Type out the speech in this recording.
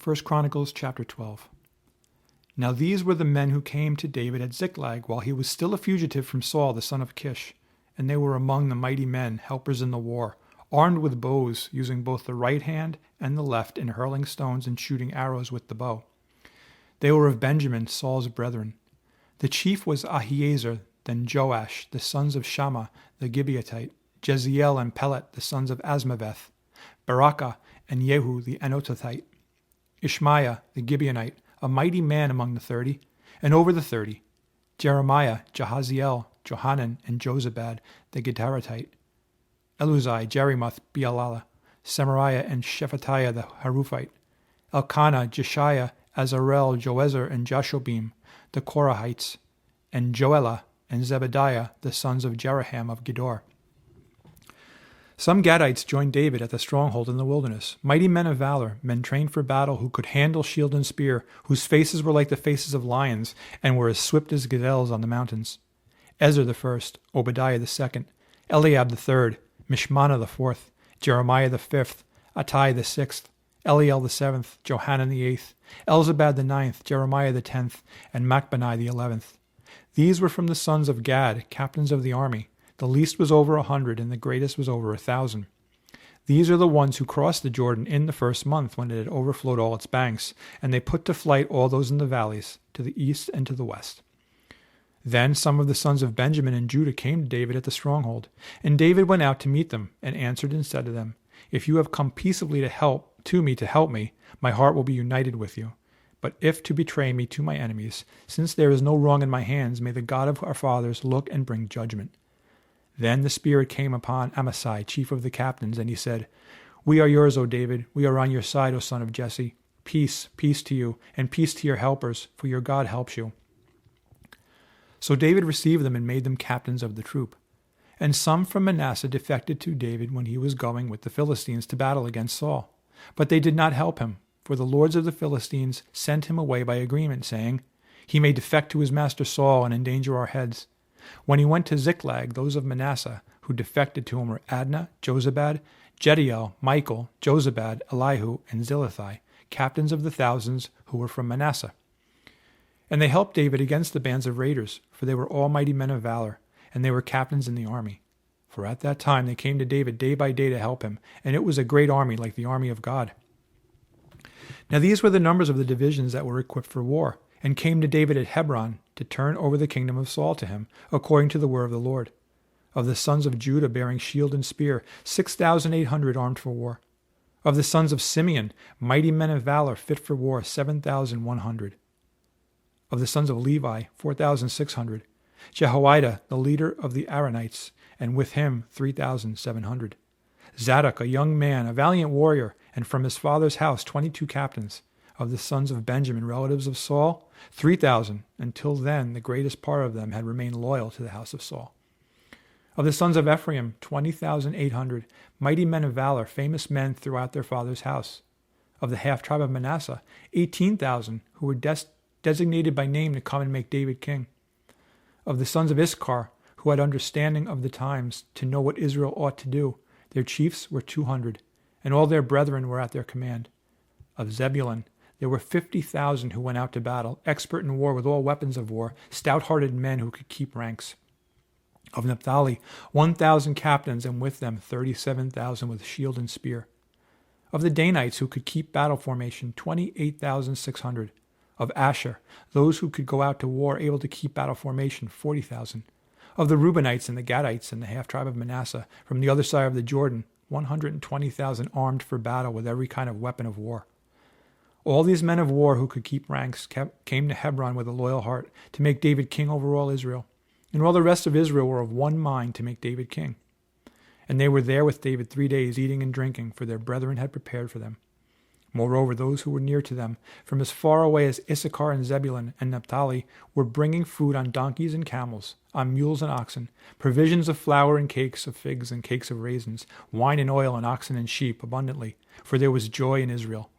1 Chronicles chapter 12. Now these were the men who came to David at Ziklag while he was still a fugitive from Saul the son of Kish, and they were among the mighty men, helpers in the war, armed with bows, using both the right hand and the left in hurling stones and shooting arrows with the bow. They were of Benjamin, Saul's brethren. The chief was Ahiezer, then Joash, the sons of Shammah the Gibeathite, Jeziel and Pelet, the sons of Asmaveth, Barakah and Jehu the Anatothite, Ishmaiah the Gibeonite, a mighty man among the 30, and over the 30, Jeremiah, Jahaziel, Johanan, and Jozabad the Gittarathite, Eluzai, Jerimoth, Bealiah, Semariah, and Shephatiah the Haruphite, Elkanah, Jeshiah, Azarel, Joezer, and Jashobim, the Korahites, and Joelah, and Zebediah, the sons of Jeraham of Gedor. Some Gadites joined David at the stronghold in the wilderness, mighty men of valor, men trained for battle who could handle shield and spear, whose faces were like the faces of lions, and were as swift as gazelles on the mountains. Ezer the first, Obadiah the second, Eliab the third, Mishmannah the fourth, Jeremiah the fifth, Attai the sixth, Eliel the seventh, Johanan the eighth, Elzabad the ninth, Jeremiah the 10th, and Machbanai the 11th. These were from the sons of Gad, captains of the army. The least was over 100, and the greatest was over 1,000. These are the ones who crossed the Jordan in the first month, when it had overflowed all its banks, and they put to flight all those in the valleys, to the east and to the west. Then some of the sons of Benjamin and Judah came to David at the stronghold, and David went out to meet them, and answered and said to them, If you have come peaceably to help me, my heart will be united with you. But if to betray me to my enemies, since there is no wrong in my hands, may the God of our fathers look and bring judgment. Then the Spirit came upon Amasai, chief of the captains, and he said, We are yours, O David. We are on your side, O son of Jesse. Peace, peace to you, and peace to your helpers, for your God helps you. So David received them and made them captains of the troop. And some from Manasseh defected to David when he was going with the Philistines to battle against Saul. But they did not help him, for the lords of the Philistines sent him away by agreement, saying, He may defect to his master Saul and endanger our heads. When he went to Ziklag, those of Manasseh who defected to him were Adnah, Jozabad, Jediel, Michael, Jozabad, Elihu, and Zillethai, captains of the thousands who were from Manasseh. And they helped David against the bands of raiders, for they were all mighty men of valor, and they were captains in the army. For at that time they came to David day by day to help him, and it was a great army like the army of God. Now these were the numbers of the divisions that were equipped for war, and came to David at Hebron to turn over the kingdom of Saul to him, according to the word of the Lord. Of the sons of Judah bearing shield and spear, 6,800 armed for war. Of the sons of Simeon, mighty men of valor fit for war, 7,100. Of the sons of Levi, 4,600. Jehoiada, the leader of the Aaronites, and with him 3,700. Zadok, a young man, a valiant warrior, and from his father's house 22 captains. Of the sons of Benjamin, relatives of Saul, 3,000. Until then, the greatest part of them had remained loyal to the house of Saul. Of the sons of Ephraim, 20,800, mighty men of valor, famous men throughout their father's house. Of the half-tribe of Manasseh, 18,000, who were designated by name to come and make David king. Of the sons of Issachar, who had understanding of the times, to know what Israel ought to do, their chiefs were 200, and all their brethren were at their command. Of Zebulun, there were 50,000 who went out to battle, expert in war with all weapons of war, stout-hearted men who could keep ranks. Of Naphtali, 1,000 captains, and with them 37,000 with shield and spear. Of the Danites who could keep battle formation, 28,600. Of Asher, those who could go out to war able to keep battle formation, 40,000. Of the Reubenites and the Gadites and the half-tribe of Manasseh, from the other side of the Jordan, 120,000 armed for battle with every kind of weapon of war. All these men of war who could keep ranks came to Hebron with a loyal heart to make David king over all Israel. And all the rest of Israel were of one mind to make David king. And they were there with David 3 days, eating and drinking, for their brethren had prepared for them. Moreover, those who were near to them, from as far away as Issachar and Zebulun and Naphtali, were bringing food on donkeys and camels, on mules and oxen, provisions of flour and cakes of figs and cakes of raisins, wine and oil and oxen and sheep abundantly, for there was joy in Israel.